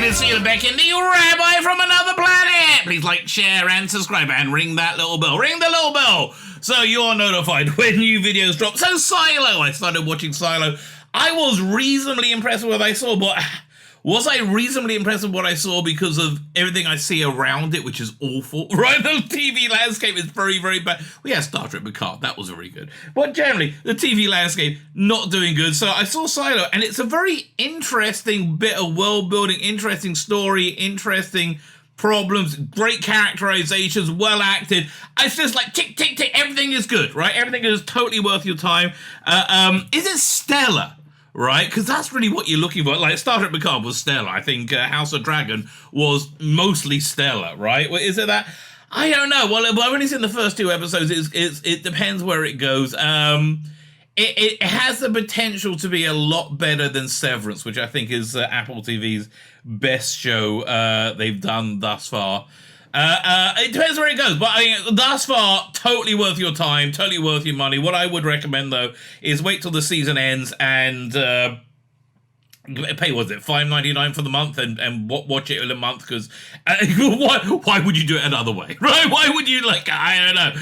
name is Tzvi Lebetkin, the rabbi from another planet. Please like, share, and subscribe, and ring that little bell. Ring the little bell so you're notified when new videos drop. So Silo, I started watching Silo. I was reasonably impressed with what I saw, but was I reasonably impressed with what I saw because of everything I see around it, which is awful, right? The TV landscape is very, very bad. We had Star Trek Picard, that was very good. But generally, the TV landscape, not doing good. So I saw Silo, and it's a very interesting bit of world building, interesting story, interesting problems, great characterizations, well acted. It's just like tick, tick, tick, everything is good, right? Everything is totally worth your time. Is it stellar? Right, because that's really what you're looking for. Like Star Trek Picard was stellar. I think House of Dragon was mostly stellar. Right? Well, is it that? I don't know. Well, I've only seen the first two episodes. It depends where it goes. It has the potential to be a lot better than Severance, which I think is Apple TV's best show they've done thus far. It depends where it goes, but I mean, thus far, totally worth your time, totally worth your money. What I would recommend, though, is wait till the season ends and pay, was it $5.99 for the month and watch it in a month, because why would you do it another way, right? Why would you, like, I don't know.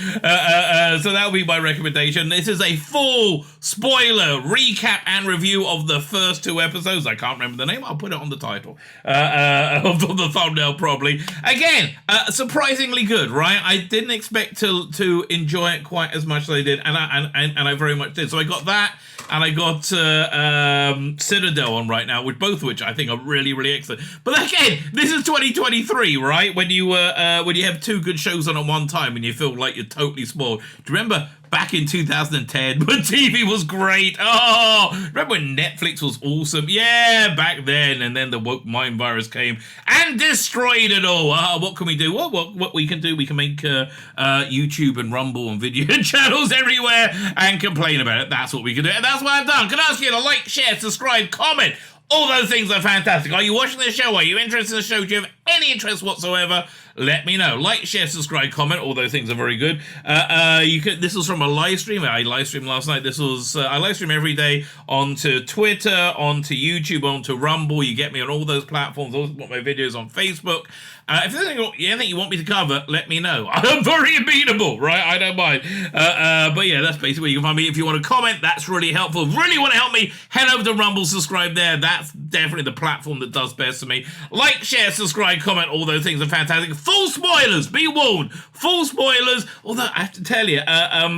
So that would be my recommendation. This is a full spoiler recap and review of the first two episodes. I can't remember the name. I'll put it on the title of the thumbnail probably. Again, surprisingly good, right? I didn't expect to enjoy it quite as much as I did, and I very much did. So I got that, and I got Citadel on right now, with both of which I think are really, really excellent. But again, this is 2023, right? When you have two good shows on at one time and you feel like you're totally spoiled. Do you remember back in 2010 when TV was great? Oh, remember when Netflix was awesome? Yeah, back then. And then the woke mind virus came and destroyed it all. What can we do? What we can do? We can make YouTube and Rumble and video channels everywhere and complain about it. That's what we can do. And that's what I've done. Can I ask you to like, share, subscribe, comment? All those things are fantastic. Are you watching the show? Are you interested in the show? Do you have any interest whatsoever? Let me know. Like, share, subscribe, comment. All those things are very good. This was from a live stream. I live streamed last night. I live stream every day onto Twitter, onto YouTube, onto Rumble. You get me on all those platforms. Also put my videos on Facebook. If there's anything you want me to cover, let me know. I'm very amenable, right? I don't mind. But yeah, that's basically where you can find me. If you want to comment, that's really helpful. Really want to help me, head over to Rumble, subscribe there. That's definitely the platform that does best for me. Like, share, subscribe, comment. All those things are fantastic. Full spoilers, be warned. Full spoilers. Although I have to tell you, I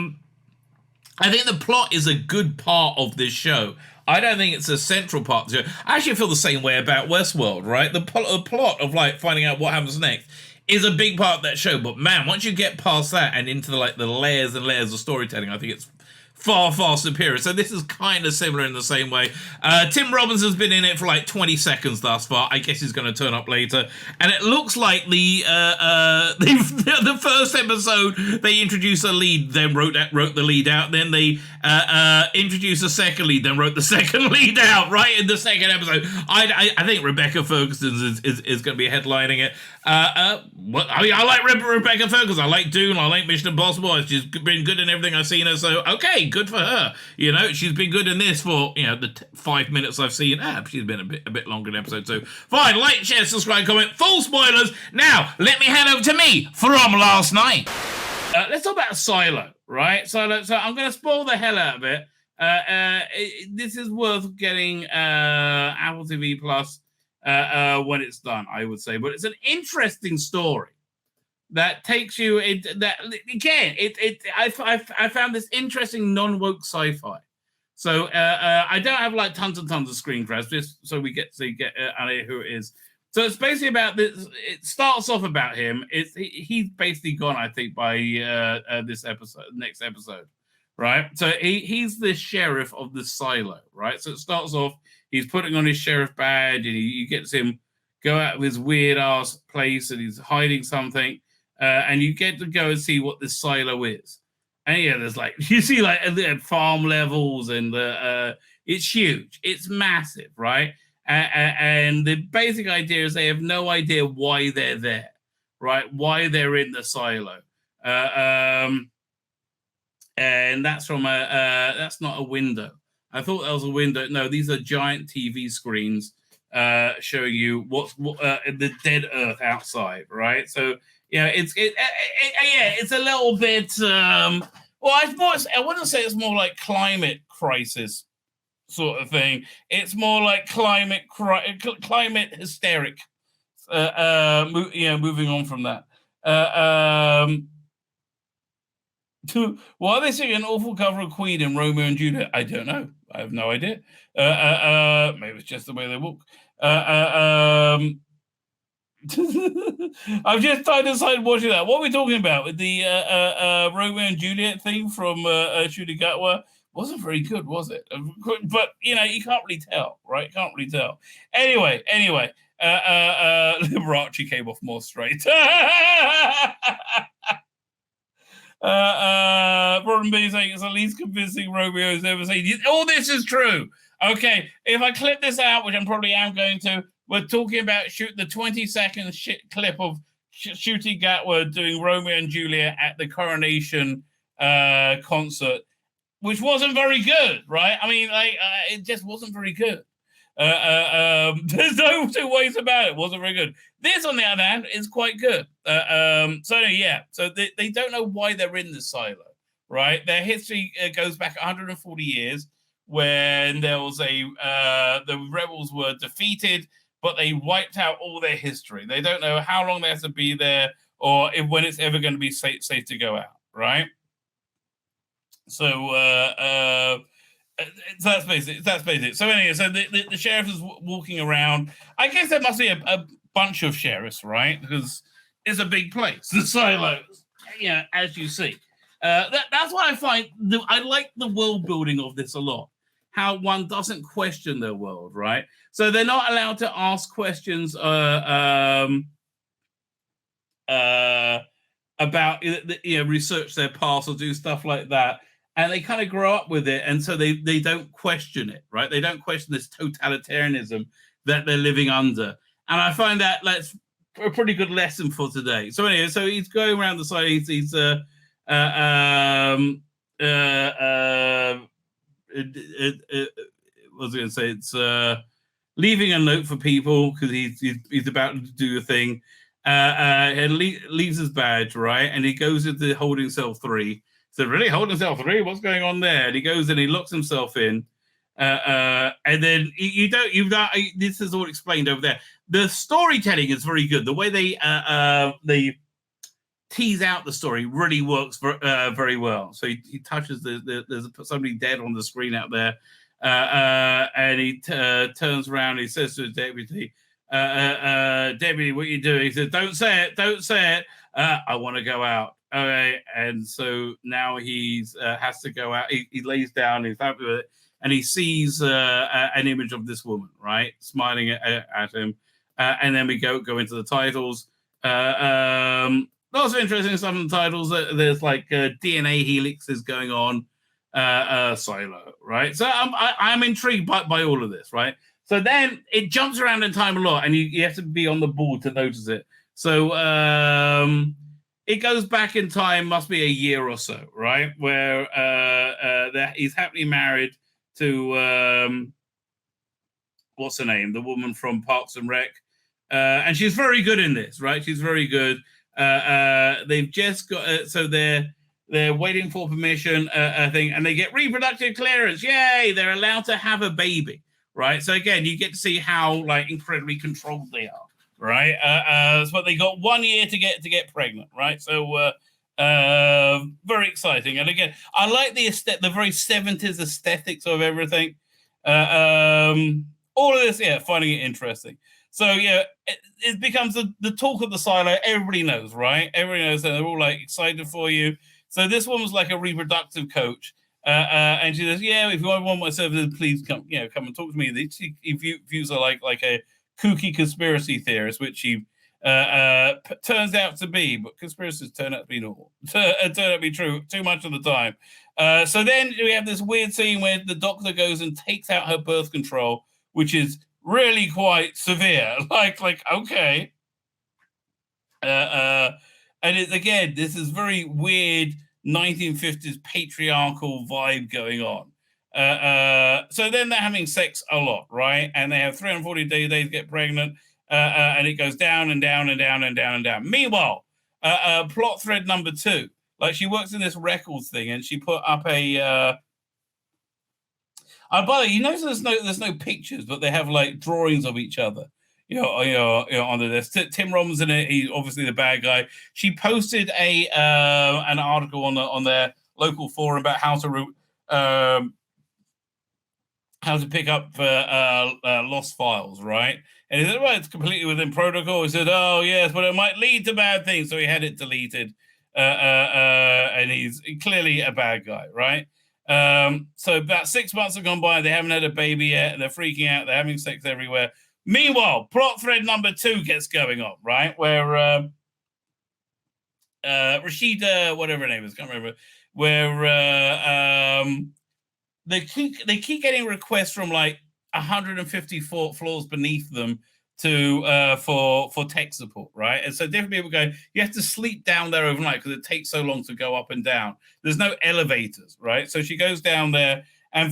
think the plot is a good part of this show. I don't think it's a central part of the show. I actually feel the same way about Westworld, right? The plot of, like, finding out what happens next is a big part of that show. But man, once you get past that and into the layers and layers of storytelling, I think it's far, far superior. So this is kind of similar in the same way. Tim Robinson's been in it for like 20 seconds thus far. I guess he's going to turn up later. And it looks like the first episode, they introduced a lead, then wrote the lead out. Then they introduced a second lead, then wrote the second lead out, right, in the second episode. I think Rebecca Ferguson is going to be headlining it. I like Rebecca Ferguson. I like Dune. I like Mission Impossible. She's been good in everything I've seen her. So, okay, good for her. You know, she's been good in this for, the 5 minutes I've seen. She's been a bit longer in episode 2. Fine, like, share, subscribe, comment. Full spoilers. Now, let me head over to me from last night. Let's talk about Silo, right? So I'm going to spoil the hell out of it. This is worth getting Apple TV Plus when it's done, I would say. But it's an interesting story that takes you into that. Again, I found this interesting non-woke sci-fi. So I don't have like tons and tons of screen grabs, just so we get to get an idea who it is. So it's basically about this. It starts off about him. He's basically gone, I think, by this episode, next episode, right? So he's the sheriff of the silo, right? So it starts off. He's putting on his sheriff badge, and you get to him go out of his weird ass place, and he's hiding something, and you get to go and see what this silo is. And yeah, there's like you see like farm levels, and it's huge, it's massive, right? And the basic idea is they have no idea why they're there, right? Why they're in the silo. And that's from that's not a window. I thought that was a window. No, these are giant TV screens showing you what's the dead Earth outside, right? So yeah, it's a little bit. Well, I wouldn't say it's more like climate crisis sort of thing. It's more like climate hysteric. Moving on from that. Why are they singing an awful cover of Queen in Romeo and Juliet? I don't know. I have no idea. Maybe it's just the way they walk. I've just tried to decide watching that. What are we talking about with the Romeo and Juliet theme from Shooting Gatwa? Wasn't very good, was it? But you can't really tell, right? Can't really tell. Anyway, Liberace came off more straight. Problem being saying it's the least convincing Romeo has ever seen. All this is true. Okay, if I clip this out, which I'm probably am going to, we're talking about the 20-second clip of Shooty Gatwa doing Romeo and Juliet at the Coronation concert, which wasn't very good, right? I mean, it just wasn't very good. There's no two ways about it. It wasn't very good. This, on the other hand, is quite good. So they don't know why they're in this silo, right? Their history goes back 140 years when there was the rebels were defeated, but they wiped out all their history. They don't know how long they have to be there or when it's ever going to be safe to go out, right? So that's basic. So anyway, so the sheriff is walking around. I guess there must be a bunch of sheriffs, right? Because it's a big place, the silos, as you see. That's what I find. I like the world building of this a lot. How one doesn't question their world, right? So they're not allowed to ask questions about research their past or do stuff like that. And they kind of grow up with it, and so they don't question it, right? They don't question this totalitarianism that they're living under. And I find that's a pretty good lesson for today. So anyway, so he's going around the side. He's what was I going to say? It's leaving a note for people because he's about to do a thing. And leaves his badge, right? And he goes into holding cell 3. So really, holding cell 3? What's going on there? And he goes and he locks himself in. And then this is all explained over there. The storytelling is very good. The way they tease out the story really works very well. So he touches there's somebody dead on the screen out there, and he turns around and he says to the deputy, "Deputy, what are you doing?" He says, "Don't say it. I want to go out." Okay, and so now he's has to go out. He lays down. He's happy with it, and he sees an image of this woman, right, smiling at him. And then we go into the titles. Lots of interesting stuff in the titles. There's like DNA helixes going on, silo, right? So I'm intrigued by all of this, right? So then it jumps around in time a lot, and you have to be on the board to notice it. So it goes back in time, must be a year or so, right? Where he's happily married to what's her name? The woman from Parks and Rec. And she's very good in this, right? She's very good. They've just got so they're waiting for permission, thing, and they get reproductive clearance. Yay! They're allowed to have a baby, right? So again, you get to see how incredibly controlled they are, right? So they got 1 year to get pregnant, right? So very exciting. And again, I like the very 70s aesthetics of everything. All of this, finding it interesting. So it becomes the talk of the silo. Everybody knows, right? Everybody knows that they're all excited for you. So this one was like a reproductive coach, and she says, "Yeah, if you want my services, please come and talk to me." He views her like a kooky conspiracy theorist, which she turns out to be, but conspiracies turn out to be normal. Turn out to be true too much of the time. So then we have this weird scene where the doctor goes and takes out her birth control, which is really quite severe. Okay. And it's, again, this is very weird 1950s patriarchal vibe going on. So then they're having sex a lot, right? And they have 340 days to get pregnant, and it goes down and down and down and down and down. Meanwhile, plot thread number 2, like she works in this records thing, and she put up a. By the way, you notice there's no pictures, but they have like drawings of each other. Under this. Tim Robbins in it. He's obviously the bad guy. She posted an article on their local forum about how to pick up lost files, right? And he said, well, it's completely within protocol. He said, oh, yes, but it might lead to bad things. So he had it deleted. And he's clearly a bad guy, right? So about 6 months have gone by. They haven't had a baby yet. They're freaking out. They're having sex everywhere. Meanwhile, plot thread number 2 gets going on, right? Where Rashida, whatever her name is, can't remember, where they keep getting requests from like 154 floors beneath them for tech support, right? And so different people go, you have to sleep down there overnight because it takes so long to go up and down. There's no elevators, right? So she goes down there, and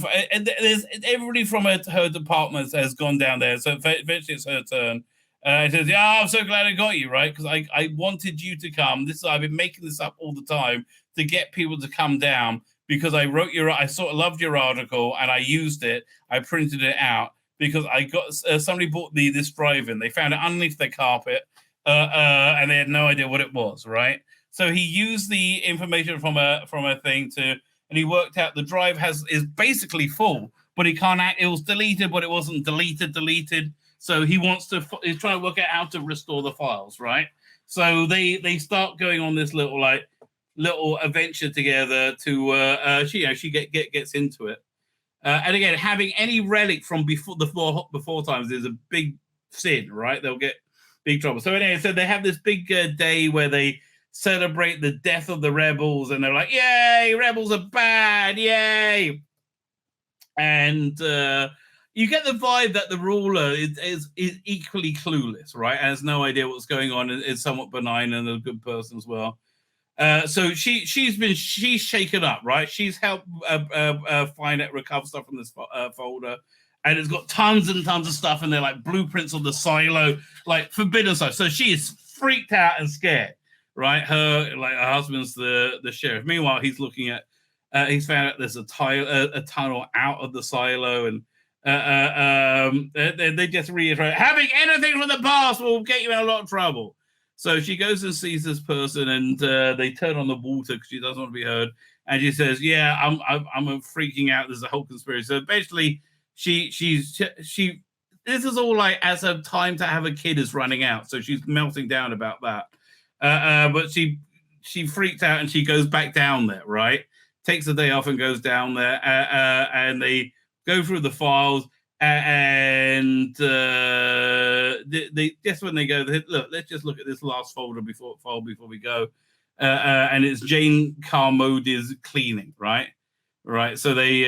there's everybody from her department has gone down there. So eventually it's her turn. It says, yeah, I'm so glad I got you, right? Because I wanted you to come. I've been making this up all the time to get people to come down, because I sort of loved your article and I used it. I printed it out because I got somebody bought this drive-in. They found it underneath their carpet, and they had no idea what it was, right? So he used the information from a thing and he worked out the drive is basically full, but he can't it was deleted, but it wasn't deleted. So he's trying to work out how to restore the files, right? So they start going on this little adventure together to she gets into it, and again, having any relic from before times is a big sin, right? They'll get big trouble. So anyway, so they have this big day where they celebrate the death of the rebels, and they're like, yay, rebels are bad, yay. And you get the vibe that the ruler is equally clueless, right? Has no idea what's going on, is somewhat benign and a good person as well. So she's shaken up, right? She's helped recover stuff from this folder, and it's got tons and tons of stuff in there, like blueprints of the silo, like forbidden stuff. So she is freaked out and scared, right? Her husband's the sheriff. Meanwhile, he's looking at he's found out there's a tunnel out of the silo, and they just reiterate, having anything from the past will get you in a lot of trouble. So she goes and sees this person, and they turn on the water because she doesn't want to be heard. And she says, "Yeah, I'm freaking out. There's a whole conspiracy." So basically, she this is all like as her time to have a kid is running out. So she's melting down about that. But she freaked out and she goes back down there. Right, takes a day off and goes down there, and they go through the files. And they just when they go, look, let's just look at this last folder before we go, and it's Jane Carmody's cleaning, right. So they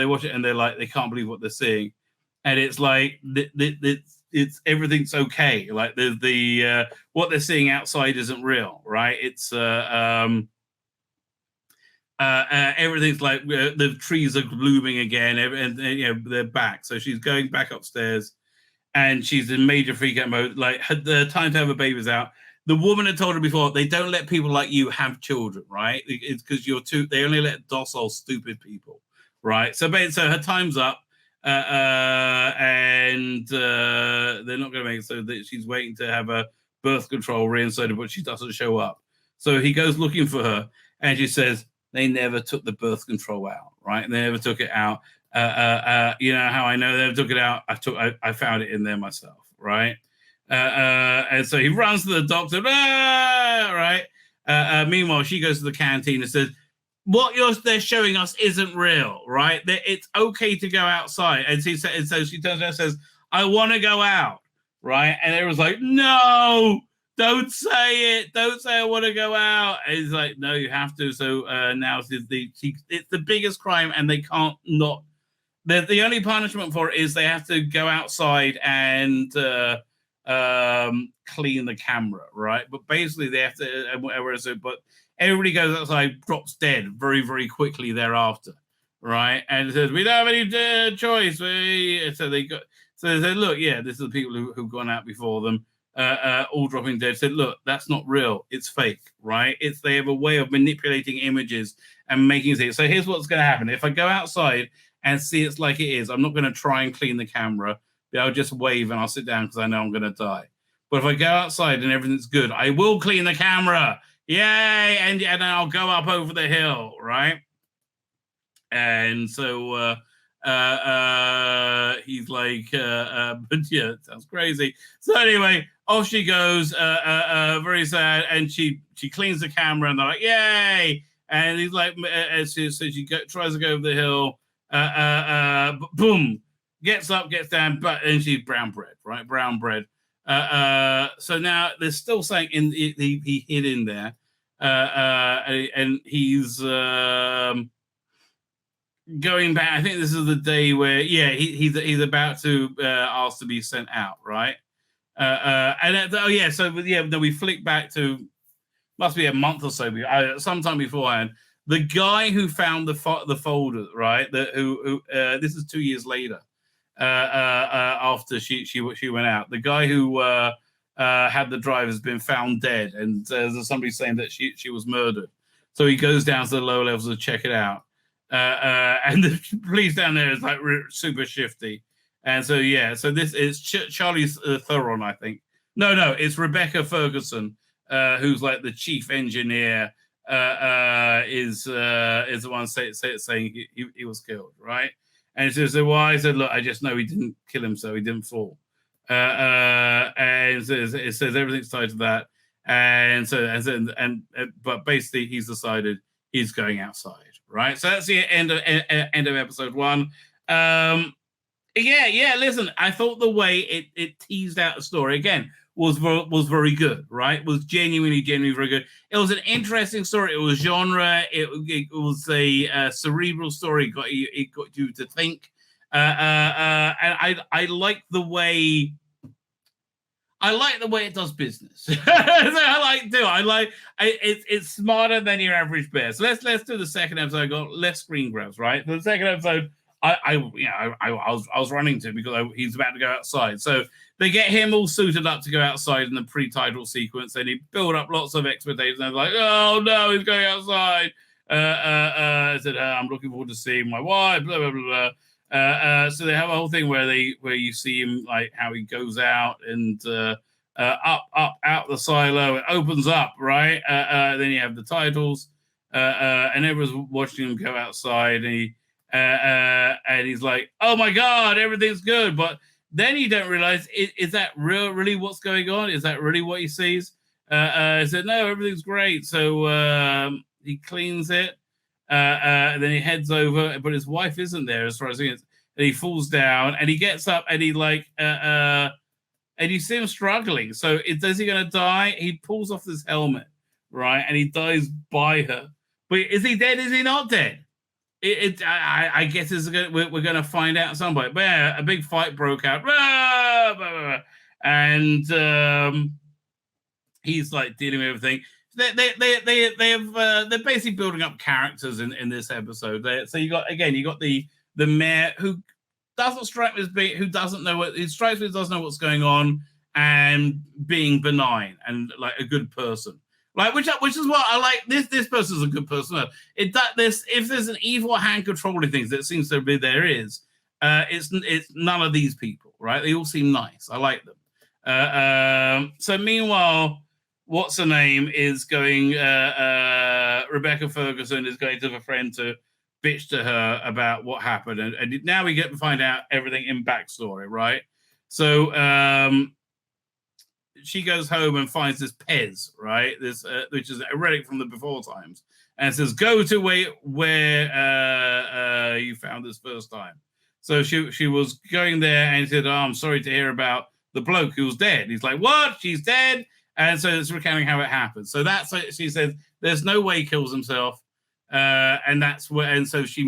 watch it and they're like, they can't believe what they're seeing, and it's like it's everything's okay. Like the what they're seeing outside isn't real, right? It's everything's like the trees are blooming again, and they're back. So she's going back upstairs, and she's in major freak out mode. Like the time to have a baby is out. The woman had told her before, they don't let people like you have children, right? It's because they only let docile, stupid people, right? So her time's up, and they're not going to make it. So that she's waiting to have a birth control reinserted, but she doesn't show up. So he goes looking for her, and she says, they never took the birth control out, right? They never took it out. You know how I know they never took it out? I found it in there myself, right? And so he runs to the doctor, right? Meanwhile, she goes to the canteen and says, what they're showing us isn't real, right? It's okay to go outside. And so she turns around and says, I want to go out, right? And everyone's like, no, don't say it. Don't say I want to go out. And he's like, no, you have to. So now it's the biggest crime, and they can't not. The only punishment for it is they have to go outside and clean the camera, right? But basically they have to, but everybody goes outside, drops dead very, very quickly thereafter, right? And it says, we don't have any choice. So they said, look, yeah, this is the people who've gone out before them, all dropping dead. Said, look, that's not real. It's fake, right? They have a way of manipulating images and making it. So here's what's going to happen. If I go outside and see it's like it is, I'm not going to try and clean the camera. I'll just wave and I'll sit down because I know I'm going to die. But if I go outside and everything's good, I will clean the camera. Yay! And I'll go up over the hill, right? And so he's like, but yeah, it sounds crazy. So anyway, off she goes, very sad, and she cleans the camera, and they're like, yay! And he's like, so she tries to go over the hill, boom, gets up, gets down, and she's brown bread, right? Brown bread. So now there's still something he hid in there, and he's going back. I think this is the day where, yeah, he's about to ask to be sent out, right? So we flick back to, must be a month or so, sometime beforehand. The guy who found the folder, right? This is 2 years later, after she went out. The guy who had the drive has been found dead, and there's somebody saying that she was murdered. So he goes down to the lower levels to check it out. And the police down there is like super shifty. And so, yeah, so this is Charlie Theron, I think. No, it's Rebecca Ferguson, who's like the chief engineer, is the one saying he was killed, right? And she said, "Why?" I said, "Look, I just know he didn't kill himself. He didn't fall." And it says everything's tied to that. But basically, he's decided he's going outside, right? So that's the end of episode 1. Yeah. Listen, I thought the way it teased out the story again was very good, right? Was genuinely very good. It was an interesting story. It was genre. It was a cerebral story. It got you to think. And I like the way. I like the way it does business. It's smarter than your average bear. So let's do the second episode. I got less screen grabs, right? For the second episode, I was running to because he's about to go outside. So they get him all suited up to go outside in the pre-title sequence, and he build up lots of expectations. They're like, oh no, he's going outside. I said, I'm looking forward to seeing my wife. Blah blah blah. So they have a whole thing where you see him, like how he goes out and up out the silo. It opens up, right? Then you have the titles, and everyone's watching him go outside, and he's like, "Oh my God, everything's good." But then you don't realize, is that really what's going on? Is that really what he sees? I said, "No, everything's great." So he cleans it. And then he heads over, but his wife isn't there as far as he is. And he falls down, and he gets up, and he and you see him struggling. So is he going to die? He pulls off his helmet, right, and he dies by her. But is he dead? Is he not dead? I guess we're going to find out at some point. But yeah, a big fight broke out, and he's like dealing with everything. They're basically building up characters in this episode. So you got the mayor, who doesn't strike me as being, who doesn't know what it strikes me as, doesn't know what's going on, and being benign and like a good person. Like which is what I like. This person's a good person. If there's an evil hand controlling things, that seems to be there is. It's none of these people, right? They all seem nice. I like them. So meanwhile, what's her name is going, Rebecca Ferguson is going to the friend to bitch to her about what happened. And now we get to find out everything in backstory, right? So she goes home and finds this Pez, right? This which is a relic from the before times. And it says, go to where you found this first time. So she was going there, and he said, oh, I'm sorry to hear about the bloke who was dead. He's like, what? She's dead? And so it's recounting how it happened. So that's like, she said, there's no way he kills himself. And that's where, and so she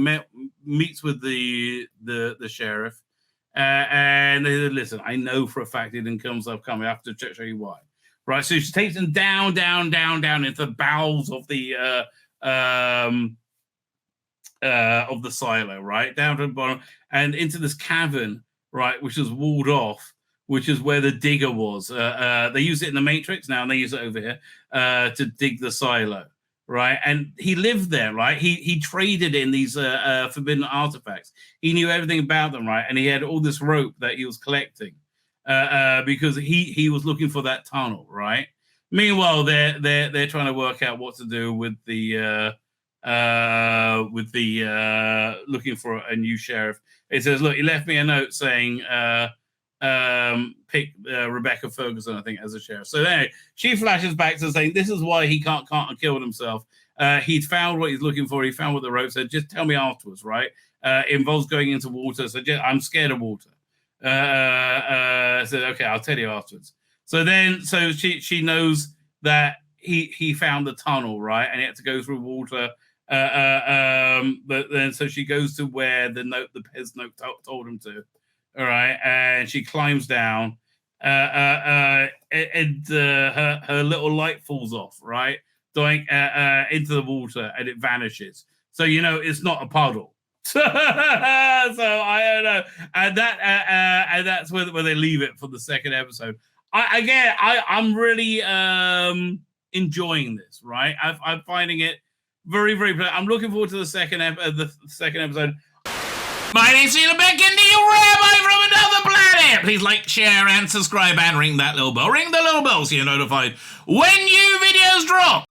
meets with the sheriff, and they said, listen, I know for a fact he didn't kill himself. Come, I have to show you why. Right. So she takes him down into the bowels of the of the silo, right down to the bottom and into this cavern, right, which is walled off, which is where the digger was. They use it in the Matrix now, and they use it over here to dig the silo, right? And he lived there, right? He traded in these forbidden artifacts. He knew everything about them, right? And he had all this rope that he was collecting because he was looking for that tunnel, right? Meanwhile, they're trying to work out what to do with the looking for a new sheriff. It says, look, he left me a note saying pick Rebecca Ferguson, I think, as a sheriff. So anyway, she flashes back to saying this is why he can't kill himself. He'd found what he's looking for. He found what the rope said. Just tell me afterwards, right? It involves going into water. So I'm scared of water. Said, okay, I'll tell you afterwards. So she knows that he found the tunnel, right? And he had to go through water. But then so she goes to where the Pez note told him to. All right, and she climbs down, and her little light falls off, right, going into the water, and it vanishes. So it's not a puddle. So I don't know, and that's where they leave it for the second episode. I'm really enjoying this, right? I'm finding it very, very. I'm looking forward to the second episode. My name's Tzvi Lebetkin, the rabbi from another planet. Please like, share, and subscribe, and ring that little bell. Ring the little bell so you're notified when new videos drop.